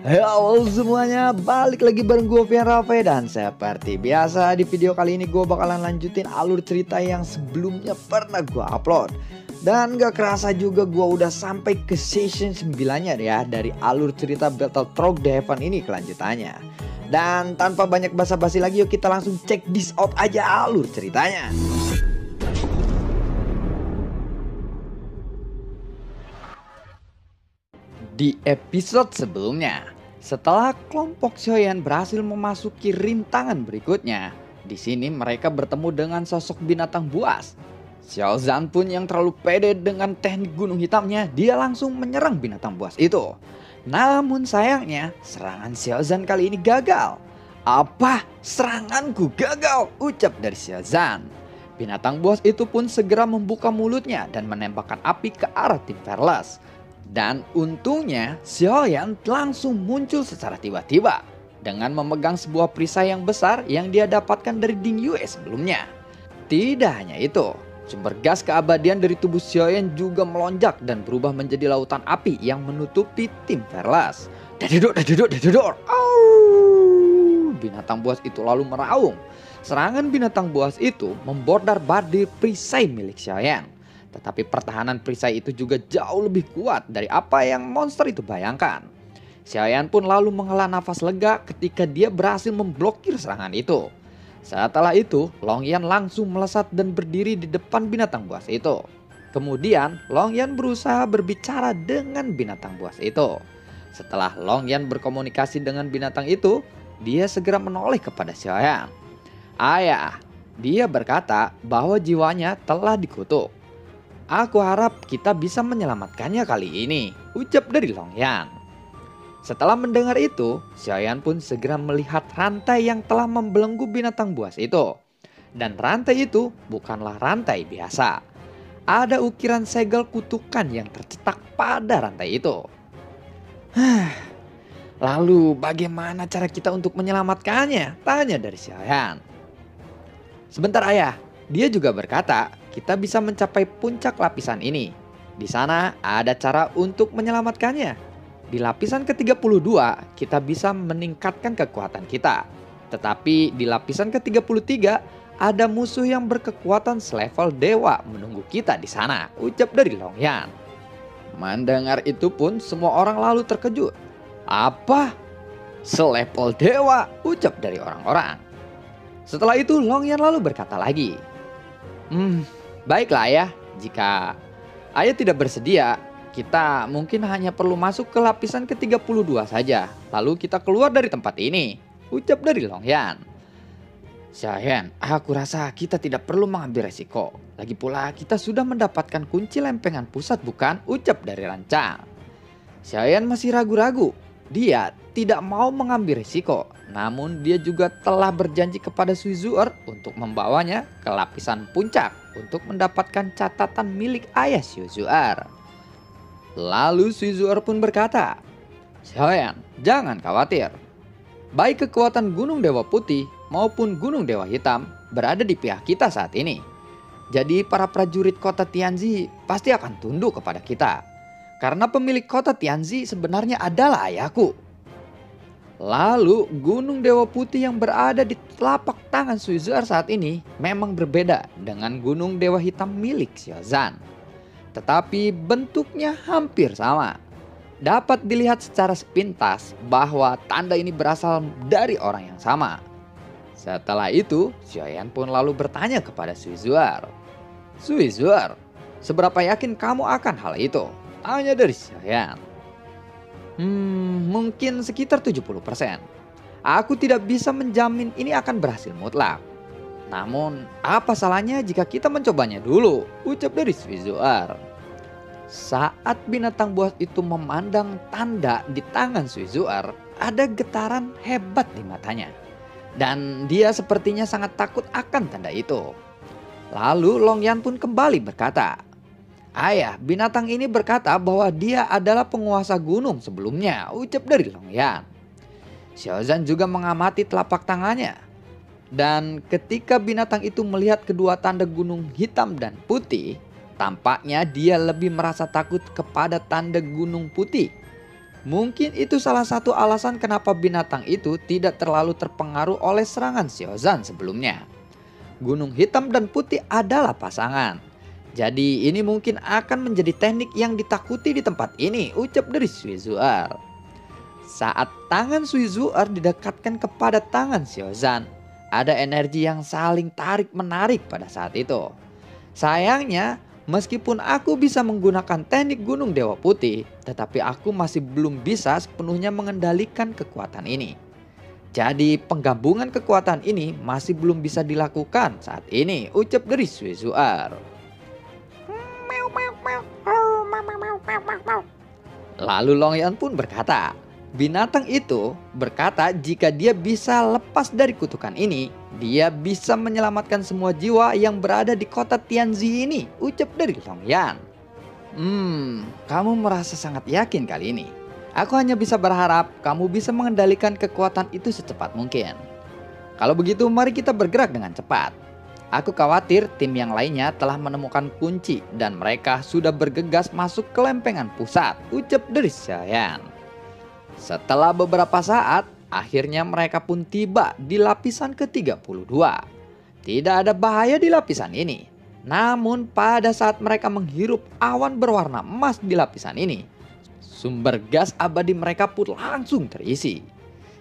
Halo semuanya, balik lagi bareng gue Fian Rafe. Dan seperti biasa di video kali ini gue bakalan lanjutin alur cerita yang sebelumnya pernah gue upload. Dan gak kerasa juga gue udah sampai ke season 9-nya ya dari alur cerita Battletrog The Heaven ini kelanjutannya. Dan tanpa banyak basa-basi lagi, yuk kita langsung check this out aja alur ceritanya. Di episode sebelumnya, setelah kelompok Xiaoyan berhasil memasuki rintangan berikutnya, di sini mereka bertemu dengan sosok binatang buas. Xiao Zhan pun yang terlalu pede dengan teknik gunung hitamnya, dia langsung menyerang binatang buas itu. Namun sayangnya, serangan Xiao Zhan kali ini gagal. "Apa? Seranganku gagal?" ucap dari Xiao Zhan. Binatang buas itu pun segera membuka mulutnya dan menembakkan api ke arah tim Fearless. Dan untungnya Xiaoyan langsung muncul secara tiba-tiba dengan memegang sebuah perisai yang besar yang dia dapatkan dari Ding Yue sebelumnya. Tidak hanya itu, sumber gas keabadian dari tubuh Xiaoyan juga melonjak dan berubah menjadi lautan api yang menutupi tim Fearless. Dadedor, dadedor, dadedor. Au! Binatang buas itu lalu meraung. Serangan binatang buas itu membordar-bardir perisai milik Xiaoyan. Tetapi pertahanan perisai itu juga jauh lebih kuat dari apa yang monster itu bayangkan. Xiaoyan pun lalu menghela nafas lega ketika dia berhasil memblokir serangan itu. Setelah itu, Longyan langsung melesat dan berdiri di depan binatang buas itu. Kemudian, Longyan berusaha berbicara dengan binatang buas itu. Setelah Longyan berkomunikasi dengan binatang itu, dia segera menoleh kepada Xiaoyan. "Ayah," dia berkata bahwa jiwanya telah dikutuk. "Aku harap kita bisa menyelamatkannya kali ini," ucap dari Longyan. Setelah mendengar itu, Xiaoyan pun segera melihat rantai yang telah membelenggu binatang buas itu. Dan rantai itu bukanlah rantai biasa. Ada ukiran segel kutukan yang tercetak pada rantai itu. "Lalu bagaimana cara kita untuk menyelamatkannya?" tanya dari Xiaoyan. "Sebentar ayah," dia juga berkata, "kita bisa mencapai puncak lapisan ini. Di sana ada cara untuk menyelamatkannya. Di lapisan ke-32 kita bisa meningkatkan kekuatan kita. Tetapi di lapisan ke-33 ada musuh yang berkekuatan selevel dewa menunggu kita di sana," ucap dari Longyan. Mendengar itu pun semua orang lalu terkejut. "Apa? Selevel dewa?" ucap dari orang-orang. Setelah itu Longyan lalu berkata lagi, "Baiklah ayah, jika ayah tidak bersedia, kita mungkin hanya perlu masuk ke lapisan ke-32 saja. Lalu kita keluar dari tempat ini," ucap dari Longyan. "Xiaoyan, aku rasa kita tidak perlu mengambil resiko. Lagi pula kita sudah mendapatkan kunci lempengan pusat bukan?" ucap dari Rancang. Xiaoyan masih ragu-ragu. Dia tidak mau mengambil risiko, namun dia juga telah berjanji kepada Suizuer untuk membawanya ke lapisan puncak untuk mendapatkan catatan milik ayah Suizuer. Lalu Suizuer pun berkata, "Xiaoyan, jangan khawatir. Baik kekuatan Gunung Dewa Putih maupun Gunung Dewa Hitam berada di pihak kita saat ini. Jadi para prajurit kota Tianzi pasti akan tunduk kepada kita. Karena pemilik kota Tianzi sebenarnya adalah ayahku." Lalu Gunung Dewa Putih yang berada di telapak tangan Suizuer saat ini memang berbeda dengan Gunung Dewa Hitam milik Xiao Zhan. Tetapi bentuknya hampir sama. Dapat dilihat secara sepintas bahwa tanda ini berasal dari orang yang sama. Setelah itu, Xiaoyan pun lalu bertanya kepada Suizuer. "Suizuer, seberapa yakin kamu akan hal itu?" tanya dari Xiaoyan. Mungkin sekitar 70%. Aku tidak bisa menjamin ini akan berhasil mutlak. Namun, apa salahnya jika kita mencobanya dulu?" ucap dari Suizuer. Saat binatang buas itu memandang tanda di tangan Suizuer, ada getaran hebat di matanya. Dan dia sepertinya sangat takut akan tanda itu. Lalu Longyan pun kembali berkata, "Ayah, binatang ini berkata bahwa dia adalah penguasa gunung sebelumnya," ucap dari Longyan. Xiao Zhan juga mengamati telapak tangannya. Dan ketika binatang itu melihat kedua tanda gunung hitam dan putih, tampaknya dia lebih merasa takut kepada tanda gunung putih. Mungkin itu salah satu alasan kenapa binatang itu tidak terlalu terpengaruh oleh serangan Xiaozan sebelumnya. Gunung hitam dan putih adalah pasangan. Jadi ini mungkin akan menjadi teknik yang ditakuti di tempat ini, ucap dari Suizuer. Saat tangan Suizuer didekatkan kepada tangan Xiaozan, ada energi yang saling tarik-menarik pada saat itu. Sayangnya, meskipun aku bisa menggunakan teknik Gunung Dewa Putih, tetapi aku masih belum bisa sepenuhnya mengendalikan kekuatan ini. Jadi penggabungan kekuatan ini masih belum bisa dilakukan saat ini, ucap dari Suizuer. Lalu Longyan pun berkata, binatang itu berkata jika dia bisa lepas dari kutukan ini, dia bisa menyelamatkan semua jiwa yang berada di kota Tianzi ini, ucap dari Longyan. Kamu merasa sangat yakin kali ini. Aku hanya bisa berharap kamu bisa mengendalikan kekuatan itu secepat mungkin. Kalau begitu mari kita bergerak dengan cepat. Aku khawatir tim yang lainnya telah menemukan kunci dan mereka sudah bergegas masuk ke lempengan pusat, ucap dari Xiaoyan. Setelah beberapa saat, akhirnya mereka pun tiba di lapisan ke-32. Tidak ada bahaya di lapisan ini. Namun pada saat mereka menghirup awan berwarna emas di lapisan ini, sumber gas abadi mereka pun langsung terisi.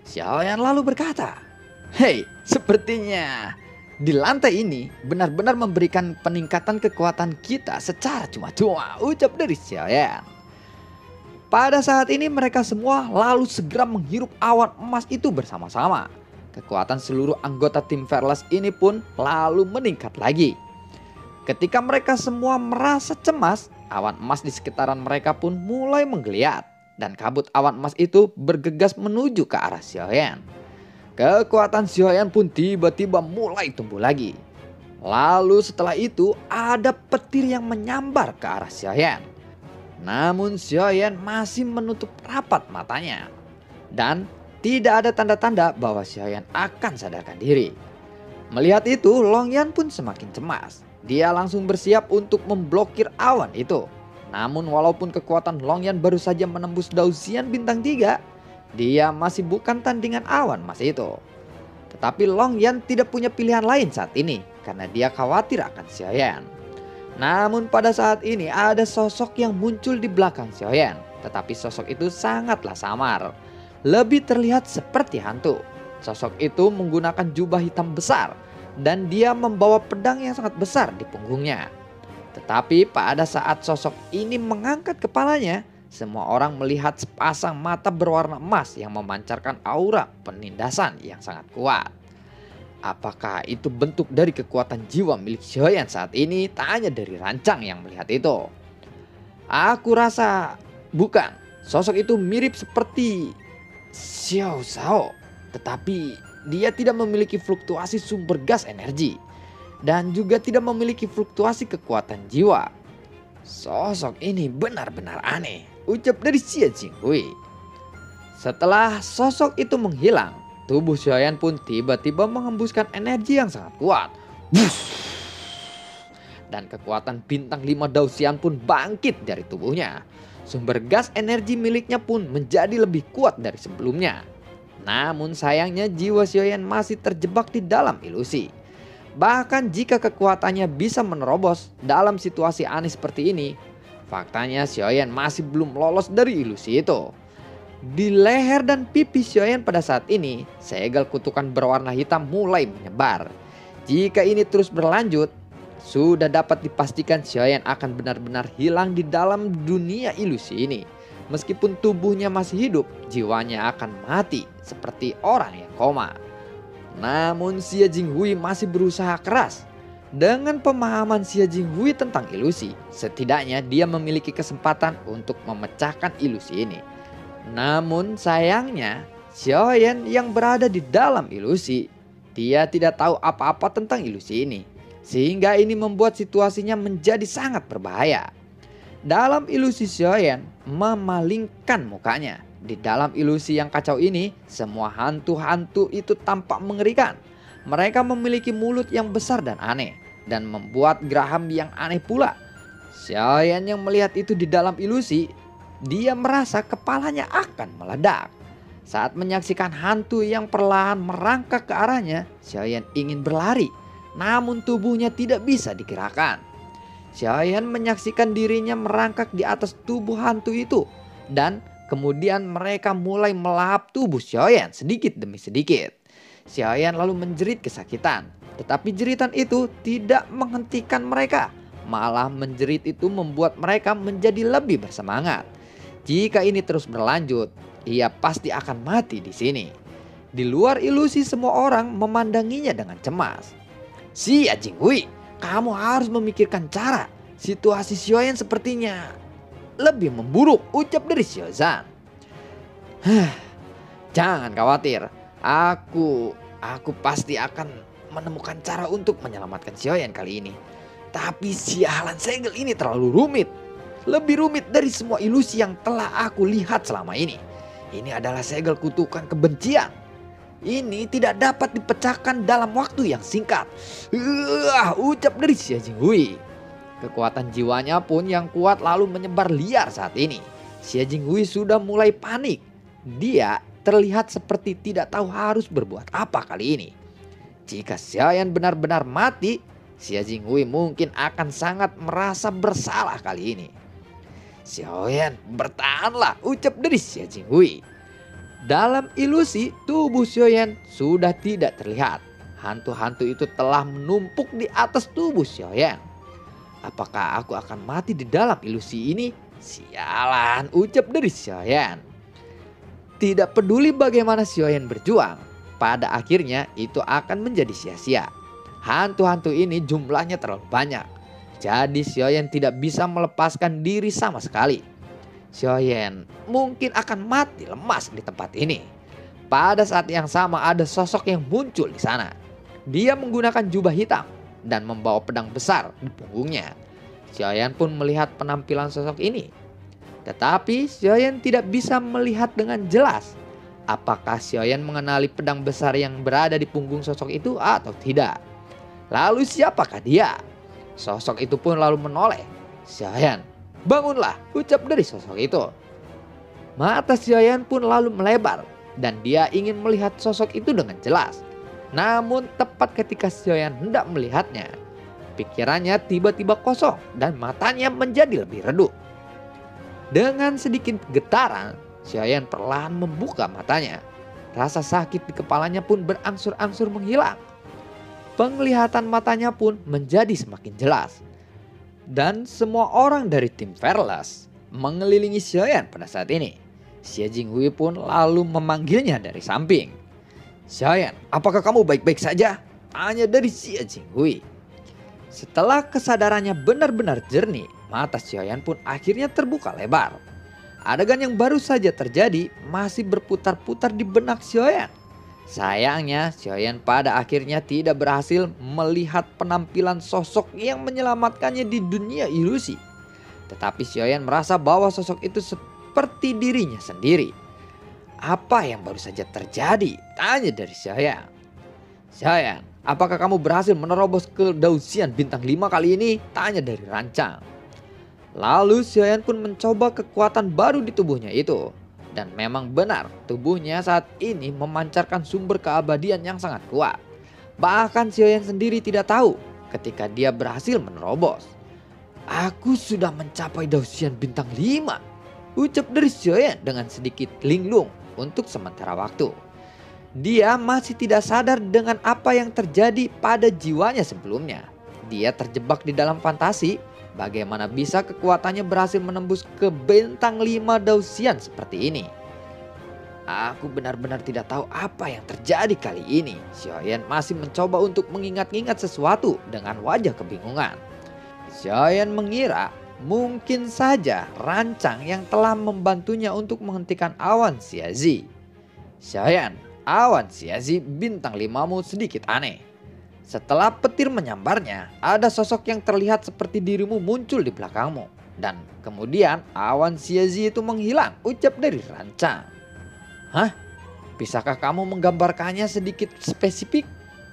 Xiaoyan lalu berkata, "Hei, sepertinya di lantai ini benar-benar memberikan peningkatan kekuatan kita secara cuma-cuma," ucap dari Xiaoyan. Pada saat ini mereka semua lalu segera menghirup awan emas itu bersama-sama. Kekuatan seluruh anggota tim Fearless ini pun lalu meningkat lagi. Ketika mereka semua merasa cemas, awan emas di sekitaran mereka pun mulai menggeliat. Dan kabut awan emas itu bergegas menuju ke arah Xiaoyan. Kekuatan Xiaoyan pun tiba-tiba mulai tumbuh lagi. Lalu setelah itu ada petir yang menyambar ke arah Xiaoyan. Namun Xiaoyan masih menutup rapat matanya. Dan tidak ada tanda-tanda bahwa Xiaoyan akan sadarkan diri. Melihat itu, Longyan pun semakin cemas. Dia langsung bersiap untuk memblokir awan itu. Namun walaupun kekuatan Longyan baru saja menembus Dausian bintang 3, dia masih bukan tandingan awan emas itu. Tetapi Longyan tidak punya pilihan lain saat ini karena dia khawatir akan Xiaoyan. Namun pada saat ini ada sosok yang muncul di belakang Xiaoyan. Tetapi sosok itu sangatlah samar. Lebih terlihat seperti hantu. Sosok itu menggunakan jubah hitam besar. Dan dia membawa pedang yang sangat besar di punggungnya. Tetapi pada saat sosok ini mengangkat kepalanya, semua orang melihat sepasang mata berwarna emas yang memancarkan aura penindasan yang sangat kuat. Apakah itu bentuk dari kekuatan jiwa milik Xiaoyan saat ini? Tanya dari Rancang yang melihat itu. Aku rasa bukan. Sosok itu mirip seperti Xiao Zhao, tetapi dia tidak memiliki fluktuasi sumber gas energi dan juga tidak memiliki fluktuasi kekuatan jiwa. Sosok ini benar-benar aneh, ucap dari Xie Jinghui. Setelah sosok itu menghilang, tubuh Xiaoyan pun tiba-tiba menghembuskan energi yang sangat kuat. Dan kekuatan bintang 5 Dausian pun bangkit dari tubuhnya. Sumber gas energi miliknya pun menjadi lebih kuat dari sebelumnya. Namun sayangnya jiwa Xiaoyan masih terjebak di dalam ilusi. Bahkan jika kekuatannya bisa menerobos dalam situasi aneh seperti ini, faktanya Xiaoyan masih belum lolos dari ilusi itu. Di leher dan pipi Xiaoyan pada saat ini, segel kutukan berwarna hitam mulai menyebar. Jika ini terus berlanjut, sudah dapat dipastikan Xiaoyan akan benar-benar hilang di dalam dunia ilusi ini. Meskipun tubuhnya masih hidup, jiwanya akan mati seperti orang yang koma. Namun Xie Jinghui masih berusaha keras. Dengan pemahaman Xie Jinghui tentang ilusi, setidaknya dia memiliki kesempatan untuk memecahkan ilusi ini. Namun sayangnya, Xiaoyan yang berada di dalam ilusi, dia tidak tahu apa-apa tentang ilusi ini. Sehingga ini membuat situasinya menjadi sangat berbahaya. Dalam ilusi Xiaoyan memalingkan mukanya. Di dalam ilusi yang kacau ini, semua hantu-hantu itu tampak mengerikan. Mereka memiliki mulut yang besar dan aneh, dan membuat geraham yang aneh pula. Xiaoyan yang melihat itu di dalam ilusi, Dia merasa kepalanya akan meledak. Saat menyaksikan hantu yang perlahan merangkak ke arahnya, Xiaoyan ingin berlari, namun tubuhnya tidak bisa digerakkan. Xiaoyan menyaksikan dirinya merangkak di atas tubuh hantu itu, dan kemudian mereka mulai melahap tubuh Xiaoyan sedikit demi sedikit. Xiaoyan lalu menjerit kesakitan, tetapi jeritan itu tidak menghentikan mereka. Malah menjerit itu membuat mereka menjadi lebih bersemangat. Jika ini terus berlanjut, ia pasti akan mati di sini. Di luar ilusi, semua orang memandanginya dengan cemas. "Xia Jinghui, kamu harus memikirkan cara. Situasi Xiaoyan sepertinya lebih memburuk," ucap dari Xiaozan. "Jangan khawatir, aku pasti akan menemukan cara untuk menyelamatkan Xiaoyan kali ini. Tapi sialan segel ini terlalu rumit. Lebih rumit dari semua ilusi yang telah aku lihat selama ini. Ini adalah segel kutukan kebencian. Ini tidak dapat dipecahkan dalam waktu yang singkat," ucap dari Xia Jinghui. Kekuatan jiwanya pun yang kuat lalu menyebar liar saat ini. Xia Jinghui sudah mulai panik. Dia terlihat seperti tidak tahu harus berbuat apa kali ini. Jika Xiaoyan benar-benar mati, Xia Jinghui mungkin akan sangat merasa bersalah kali ini. "Xiaoyan, bertahanlah," ucap dari Xia Jinghui. Dalam ilusi, tubuh Xiaoyan sudah tidak terlihat. Hantu-hantu itu telah menumpuk di atas tubuh Xiaoyan. "Apakah aku akan mati di dalam ilusi ini? Sialan," ucap dari Xiaoyan. Tidak peduli bagaimana Xiaoyan berjuang, pada akhirnya itu akan menjadi sia-sia. Hantu-hantu ini jumlahnya terlalu banyak. Jadi Xiaoyan tidak bisa melepaskan diri sama sekali. Xiaoyan mungkin akan mati lemas di tempat ini. Pada saat yang sama ada sosok yang muncul di sana. Dia menggunakan jubah hitam dan membawa pedang besar di punggungnya. Xiaoyan pun melihat penampilan sosok ini. Tetapi Xiaoyan tidak bisa melihat dengan jelas apakah Xiaoyan mengenali pedang besar yang berada di punggung sosok itu atau tidak. Lalu siapakah dia? Sosok itu pun lalu menoleh. "Xiaoyan, bangunlah," ucap dari sosok itu. Mata Xiaoyan pun lalu melebar dan dia ingin melihat sosok itu dengan jelas. Namun tepat ketika Xiaoyan hendak melihatnya, pikirannya tiba-tiba kosong dan matanya menjadi lebih redup. Dengan sedikit getaran, Xiaoyan perlahan membuka matanya. Rasa sakit di kepalanya pun berangsur-angsur menghilang. Penglihatan matanya pun menjadi semakin jelas. Dan semua orang dari tim Fearless mengelilingi Xiaoyan pada saat ini. Xia Jinghui pun lalu memanggilnya dari samping. "Xiaoyan, apakah kamu baik-baik saja?" tanya dari Xia Jinghui. Setelah kesadarannya benar-benar jernih, mata Xiaoyan pun akhirnya terbuka lebar. Adegan yang baru saja terjadi masih berputar-putar di benak Xiaoyan. Sayangnya, Xiaoyan pada akhirnya tidak berhasil melihat penampilan sosok yang menyelamatkannya di dunia ilusi. Tetapi Xiaoyan merasa bahwa sosok itu seperti dirinya sendiri. "Apa yang baru saja terjadi?" tanya dari Xiaoyan. "Xiaoyan, apakah kamu berhasil menerobos ke Dausian bintang 5 kali ini?" tanya dari Rancang. Lalu Xiaoyan pun mencoba kekuatan baru di tubuhnya itu. Dan memang benar, tubuhnya saat ini memancarkan sumber keabadian yang sangat kuat. Bahkan Xiaoyan sendiri tidak tahu ketika dia berhasil menerobos. "Aku sudah mencapai Dausian bintang 5, ucap dari Xiaoyan dengan sedikit linglung untuk sementara waktu. Dia masih tidak sadar dengan apa yang terjadi pada jiwanya sebelumnya. Dia terjebak di dalam fantasi. Bagaimana bisa kekuatannya berhasil menembus ke bintang 5 Dausian seperti ini? "Aku benar-benar tidak tahu apa yang terjadi kali ini." Xiaoyan masih mencoba untuk mengingat-ingat sesuatu dengan wajah kebingungan. Xiaoyan mengira mungkin saja Rancang yang telah membantunya untuk menghentikan awan Xiazi. "Xiaoyan, awan Xiazi bintang 5-mu sedikit aneh. Setelah petir menyambarnya, ada sosok yang terlihat seperti dirimu muncul di belakangmu. Dan kemudian awan Xiazi itu menghilang," ucap dari Rancang. "Hah? Bisakah kamu menggambarkannya sedikit spesifik?"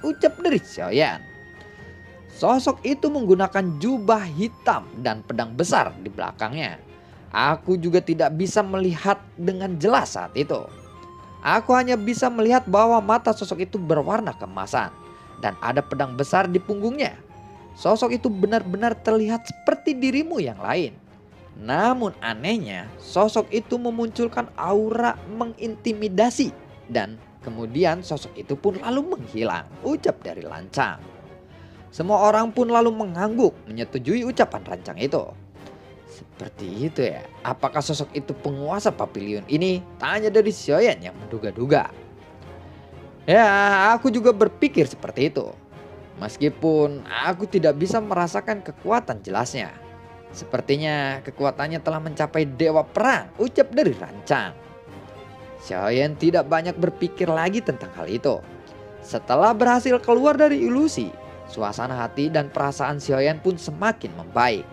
ucap dari Xiaoyan. Sosok itu menggunakan jubah hitam dan pedang besar di belakangnya. Aku juga tidak bisa melihat dengan jelas saat itu. Aku hanya bisa melihat bahwa mata sosok itu berwarna keemasan dan ada pedang besar di punggungnya. Sosok itu benar-benar terlihat seperti dirimu yang lain. Namun anehnya, sosok itu memunculkan aura mengintimidasi dan kemudian sosok itu pun lalu menghilang, ucap dari Lancang. Semua orang pun lalu mengangguk menyetujui ucapan Lancang itu. Seperti itu ya, apakah sosok itu penguasa pavilion ini? Tanya dari Xiaoyan yang menduga-duga. Ya, aku juga berpikir seperti itu. Meskipun aku tidak bisa merasakan kekuatan jelasnya. Sepertinya kekuatannya telah mencapai dewa perang, ucap dari Rancang. Xiaoyan tidak banyak berpikir lagi tentang hal itu. Setelah berhasil keluar dari ilusi, suasana hati dan perasaan Xiaoyan pun semakin membaik.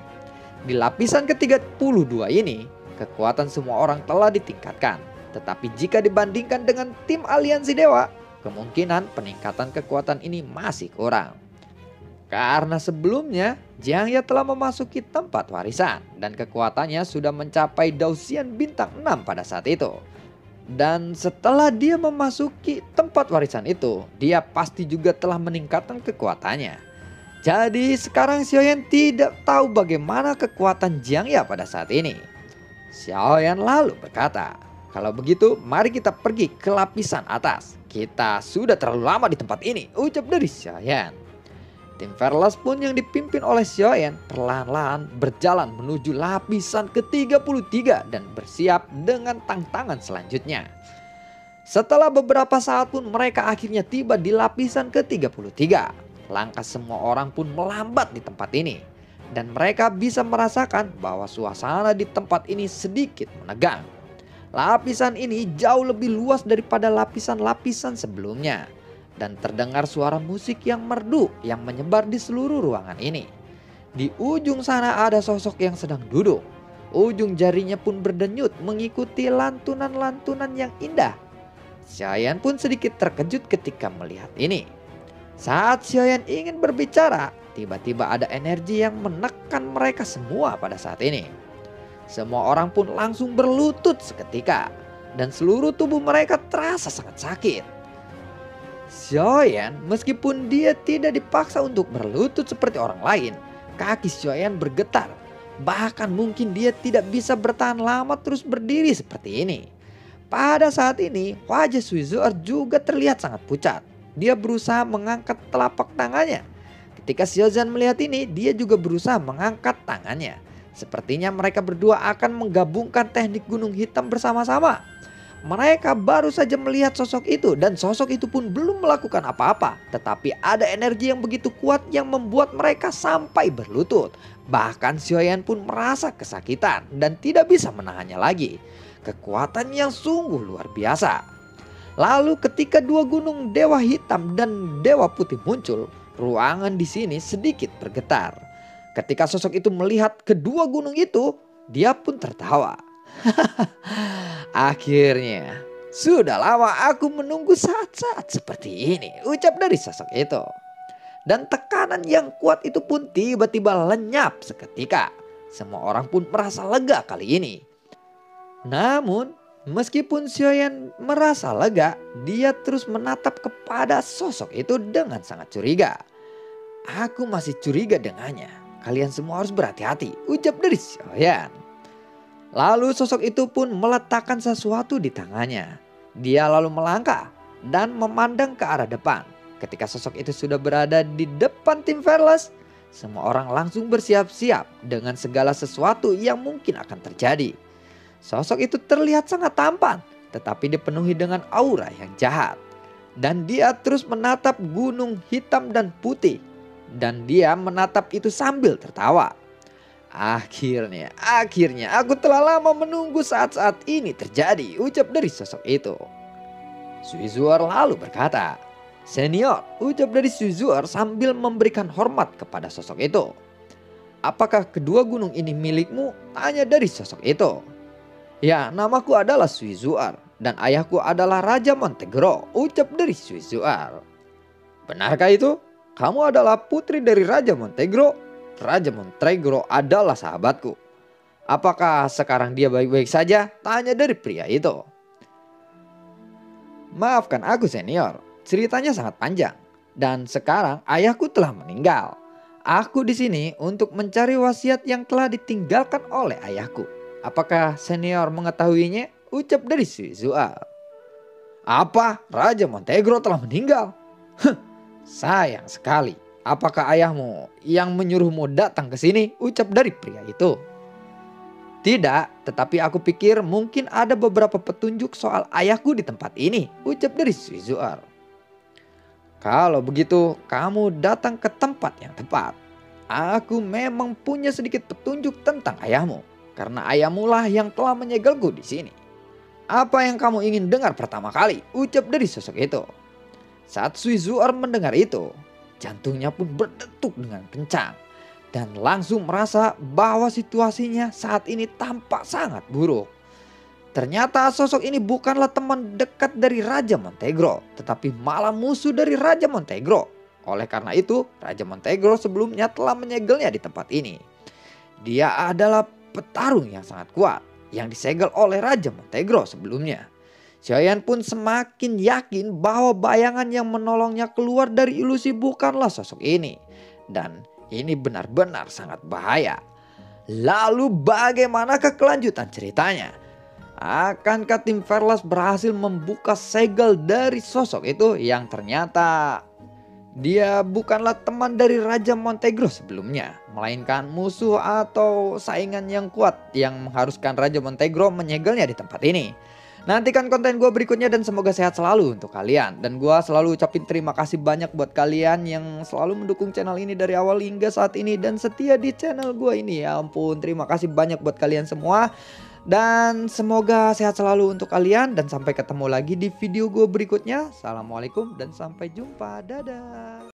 Di lapisan ke-32 ini, kekuatan semua orang telah ditingkatkan. Tetapi jika dibandingkan dengan tim aliansi dewa, kemungkinan peningkatan kekuatan ini masih kurang. Karena sebelumnya, Jiangya telah memasuki tempat warisan dan kekuatannya sudah mencapai Dausian bintang 6 pada saat itu. Dan setelah dia memasuki tempat warisan itu, dia pasti juga telah meningkatkan kekuatannya. Jadi sekarang Xiaoyan tidak tahu bagaimana kekuatan Jiangya pada saat ini. Xiaoyan lalu berkata, kalau begitu mari kita pergi ke lapisan atas. Kita sudah terlalu lama di tempat ini, ucap dari Xiaoyan. Tim Verlas pun yang dipimpin oleh Xiaoyan perlahan-lahan berjalan menuju lapisan ke-33 dan bersiap dengan tantangan selanjutnya. Setelah beberapa saat pun mereka akhirnya tiba di lapisan ke-33. Langkah semua orang pun melambat di tempat ini. Dan mereka bisa merasakan bahwa suasana di tempat ini sedikit menegang. Lapisan ini jauh lebih luas daripada lapisan-lapisan sebelumnya. Dan terdengar suara musik yang merdu yang menyebar di seluruh ruangan ini. Di ujung sana ada sosok yang sedang duduk. Ujung jarinya pun berdenyut mengikuti lantunan-lantunan yang indah. Xiaoyan pun sedikit terkejut ketika melihat ini. Saat Xiaoyan ingin berbicara, tiba-tiba ada energi yang menekan mereka semua pada saat ini. Semua orang pun langsung berlutut seketika dan seluruh tubuh mereka terasa sangat sakit. Xiaoyan meskipun dia tidak dipaksa untuk berlutut seperti orang lain, kaki Xiaoyan bergetar. Bahkan mungkin dia tidak bisa bertahan lama terus berdiri seperti ini. Pada saat ini wajah Suizuer juga terlihat sangat pucat. Dia berusaha mengangkat telapak tangannya. Ketika Xiaozan melihat ini, dia juga berusaha mengangkat tangannya. Sepertinya mereka berdua akan menggabungkan teknik gunung hitam bersama-sama. Mereka baru saja melihat sosok itu dan sosok itu pun belum melakukan apa-apa. Tetapi ada energi yang begitu kuat yang membuat mereka sampai berlutut. Bahkan Xiaoyan pun merasa kesakitan dan tidak bisa menahannya lagi. Kekuatan yang sungguh luar biasa. Lalu ketika dua gunung dewa hitam dan dewa putih muncul, ruangan di sini sedikit bergetar. Ketika sosok itu melihat kedua gunung itu, dia pun tertawa. Akhirnya, sudah lama aku menunggu saat-saat seperti ini, ucap dari sosok itu. Dan tekanan yang kuat itu pun tiba-tiba lenyap seketika. Semua orang pun merasa lega kali ini. Namun, meskipun Xiaoyan merasa lega, dia terus menatap kepada sosok itu dengan sangat curiga. Aku masih curiga dengannya. Kalian semua harus berhati-hati, ucap dari Xiaoyan. Lalu sosok itu pun meletakkan sesuatu di tangannya. Dia lalu melangkah dan memandang ke arah depan. Ketika sosok itu sudah berada di depan tim Verlas, semua orang langsung bersiap-siap dengan segala sesuatu yang mungkin akan terjadi. Sosok itu terlihat sangat tampan, tetapi dipenuhi dengan aura yang jahat. Dan dia terus menatap gunung hitam dan putih. Dan dia menatap itu sambil tertawa. Akhirnya aku telah lama menunggu saat-saat ini terjadi, ucap dari sosok itu. Suizuer lalu berkata, senior, ucap dari Suizuer sambil memberikan hormat kepada sosok itu. Apakah kedua gunung ini milikmu? Tanya dari sosok itu. Ya, namaku adalah Suizuer dan ayahku adalah Raja Montegro, ucap dari Suizuer. Benarkah itu? Kamu adalah putri dari Raja Montegro? Raja Montegro adalah sahabatku. Apakah sekarang dia baik-baik saja? Tanya dari pria itu. Maafkan aku senior, ceritanya sangat panjang. Dan sekarang ayahku telah meninggal. Aku di sini untuk mencari wasiat yang telah ditinggalkan oleh ayahku. Apakah senior mengetahuinya? Ucap dari Suizual. Apa? Raja Montegro telah meninggal? Sayang sekali. Apakah ayahmu yang menyuruhmu datang ke sini? Ucap dari pria itu. Tidak, tetapi aku pikir mungkin ada beberapa petunjuk soal ayahku di tempat ini, ucap dari Suizuar. Kalau begitu, kamu datang ke tempat yang tepat. Aku memang punya sedikit petunjuk tentang ayahmu, karena ayahmu lah yang telah menyegelku di sini. Apa yang kamu ingin dengar pertama kali? Ucap dari sosok itu. Saat Suizuar mendengar itu, jantungnya pun berdetuk dengan kencang. Dan langsung merasa bahwa situasinya saat ini tampak sangat buruk. Ternyata sosok ini bukanlah teman dekat dari Raja Montegro, tetapi malah musuh dari Raja Montegro. Oleh karena itu, Raja Montegro sebelumnya telah menyegelnya di tempat ini. Dia adalah petarung yang sangat kuat, yang disegel oleh Raja Montegro sebelumnya. Xiaoyan pun semakin yakin bahwa bayangan yang menolongnya keluar dari ilusi bukanlah sosok ini. Dan ini benar-benar sangat bahaya. Lalu bagaimana kelanjutan ceritanya? Akankah tim Verlas berhasil membuka segel dari sosok itu yang ternyata dia bukanlah teman dari Raja Montegro sebelumnya, melainkan musuh atau saingan yang kuat yang mengharuskan Raja Montegro menyegelnya di tempat ini? Nantikan konten gue berikutnya dan semoga sehat selalu untuk kalian. Dan gue selalu ucapin terima kasih banyak buat kalian yang selalu mendukung channel ini dari awal hingga saat ini. Dan setia di channel gue ini, ya ampun, terima kasih banyak buat kalian semua. Dan semoga sehat selalu untuk kalian. Dan sampai ketemu lagi di video gue berikutnya. Assalamualaikum dan sampai jumpa, dadah.